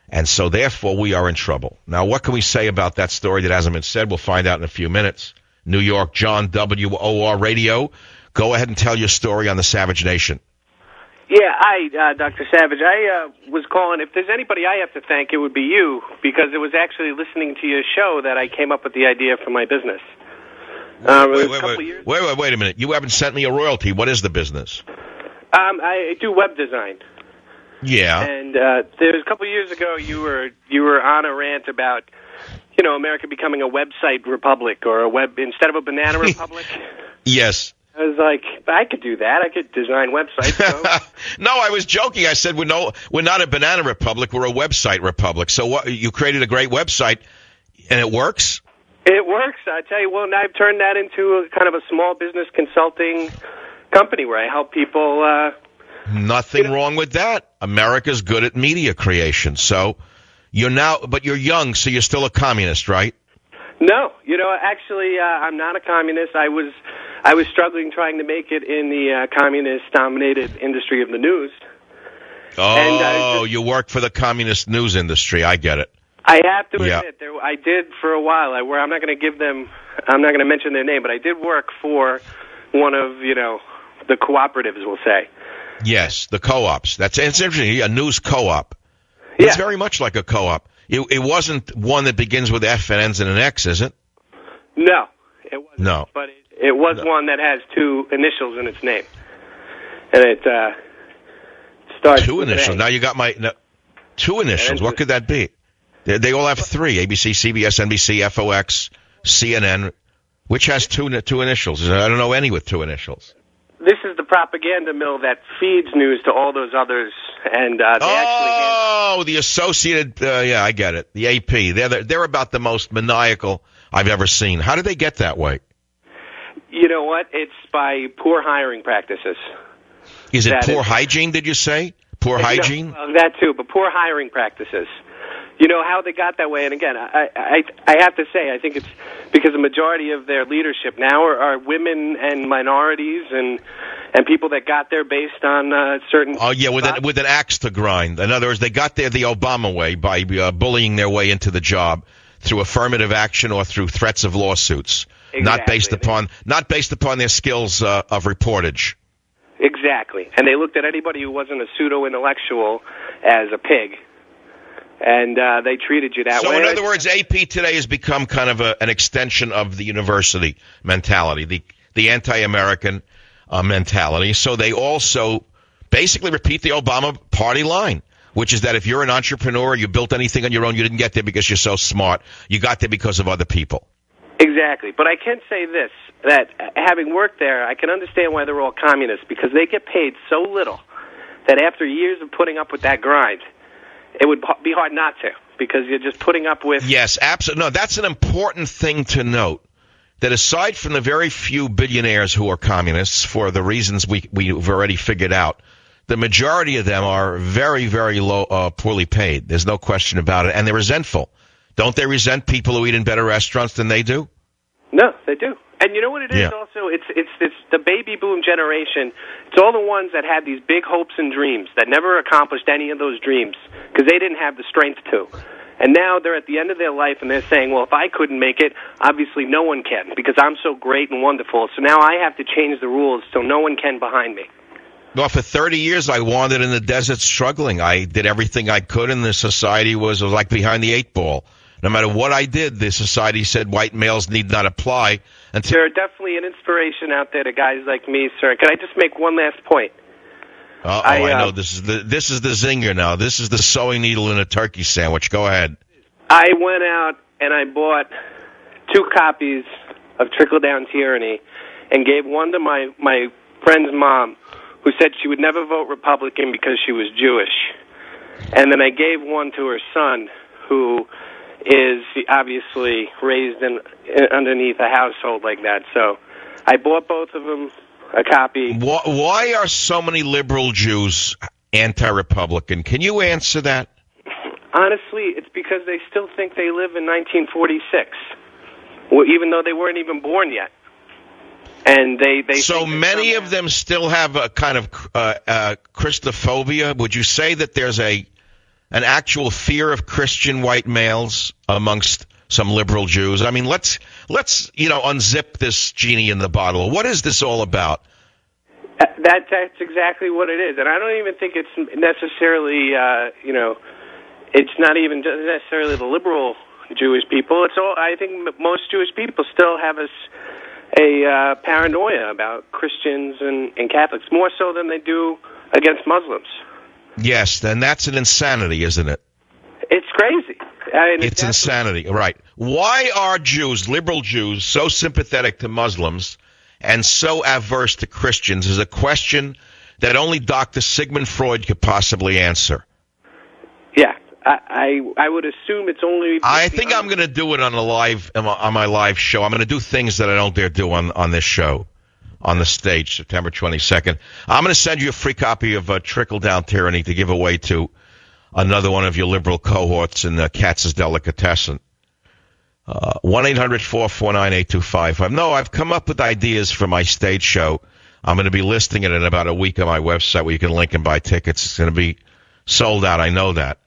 And so, therefore, we are in trouble. Now, what can we say about that story that hasn't been said? We'll find out in a few minutes. New York, John, WOR Radio. Go ahead and tell your story on the Savage Nation. Yeah, hi, Dr. Savage. I was calling. If there's anybody I have to thank, it would be you, because it was actually listening to your show that I came up with the idea for my business. Wait a minute. You haven't sent me a royalty. What is the business? I do web design. Yeah. And there's a couple of years ago, you were on a rant about, you know, America becoming a website republic, or a web instead of a banana republic. Yes. I was like, I could do that. I could design websites. So. No, I was joking. I said we're not a banana republic. We're a website republic. So what? You created a great website, and it works? It works. I tell you, well, now I've turned that into a kind of a small business consulting company where I help people. Nothing wrong with that. America's good at media creation. So but you're young, so you're still a communist, right? No, actually, I'm not a communist. I was struggling trying to make it in the communist-dominated industry of the news. Oh, and you work for the communist news industry. I get it. I have to admit, I did for a while. I'm not going to mention their name, but I did work for one of, the cooperatives, we'll say. Yes, the co-ops. It's interesting. A news co-op. Yeah. It's very much like a co-op. It wasn't one that begins with F and ends in an X, is it? No, it wasn't. No. But it was one that has two initials in its name. And it starts two with initials. an A. Now you got two initials. What could that be? They all have three: ABC, CBS, NBC, FOX, CNN. Which has two initials? I don't know any with two initials. This is the propaganda mill that feeds news to all those others, and they actually. The Associated. Yeah, I get it. The AP. They're about the most maniacal I've ever seen. How did they get that way? You know what? It's by poor hiring practices. Is it poor hygiene? Did you say poor hygiene? Well, that too, but poor hiring practices. You know how they got that way, and again, I have to say, I think it's because the majority of their leadership now are women and minorities and people that got there based on certain. Oh yeah, with an axe to grind. In other words, they got there the Obama way by bullying their way into the job through affirmative action or through threats of lawsuits, exactly. not based upon their skills of reportage. Exactly, and they looked at anybody who wasn't a pseudo-intellectual as a pig. And they treated you that way. So, in other words, AP today has become kind of an extension of the university mentality, the anti-American mentality. So they also basically repeat the Obama party line, which is that if you're an entrepreneur, you built anything on your own, you didn't get there because you're so smart. You got there because of other people. Exactly. But I can say this, that having worked there, I can understand why they're all communists, because they get paid so little that after years of putting up with that grind, it would be hard not to, because you're just putting up with... Yes, absolutely. No, that's an important thing to note, that aside from the very few billionaires who are communists, for the reasons we've already figured out, the majority of them are very, very low, poorly paid. There's no question about it. And they're resentful. Don't they resent people who eat in better restaurants than they do? No, they do. And you know what it is also? It's the baby boom generation. It's all the ones that had these big hopes and dreams that never accomplished any of those dreams because they didn't have the strength to. And now they're at the end of their life and they're saying, well, if I couldn't make it, obviously no one can because I'm so great and wonderful. So now I have to change the rules so no one can behind me. Well, for 30 years, I wandered in the desert struggling. I did everything I could, and the society was like behind the eight ball. No matter what I did, the society said white males need not apply. There are definitely an inspiration out there to guys like me, sir. Can I just make one last point? I know. This is the zinger now. This is the sewing needle in a turkey sandwich. Go ahead. I went out and I bought 2 copies of Trickle Down Tyranny and gave one to my friend's mom, who said she would never vote Republican because she was Jewish. And then I gave one to her son, who is obviously raised underneath a household like that. So I bought both of them a copy. Why are so many liberal Jews anti-Republican? Can you answer that? Honestly, it's because they still think they live in 1946, well, even though they weren't even born yet. And they so many of them still have a kind of Christophobia. Would you say that there's an actual fear of Christian white males amongst some liberal Jews? I mean, let's unzip this genie in the bottle. What is this all about? That's exactly what it is, and I don't even think it's necessarily it's not even necessarily the liberal Jewish people. It's all. I think most Jewish people still have a paranoia about Christians and Catholics, more so than they do against Muslims. Yes, then that's an insanity, isn't it? It's crazy. It's insanity, right. Why are Jews, liberal Jews, so sympathetic to Muslims and so averse to Christians is a question that only Dr. Sigmund Freud could possibly answer. Yeah, I would assume it's only... I think I'm going to do it on my live show. I'm going to do things that I don't dare do on this show, on the stage, September 22nd. I'm going to send you a free copy of Trickle-Down Tyranny to give away to another one of your liberal cohorts in Katz's Delicatessen. 1-800-449-8255. No, I've come up with ideas for my stage show. I'm going to be listing it in about a week on my website where you can link and buy tickets. It's going to be sold out. I know that.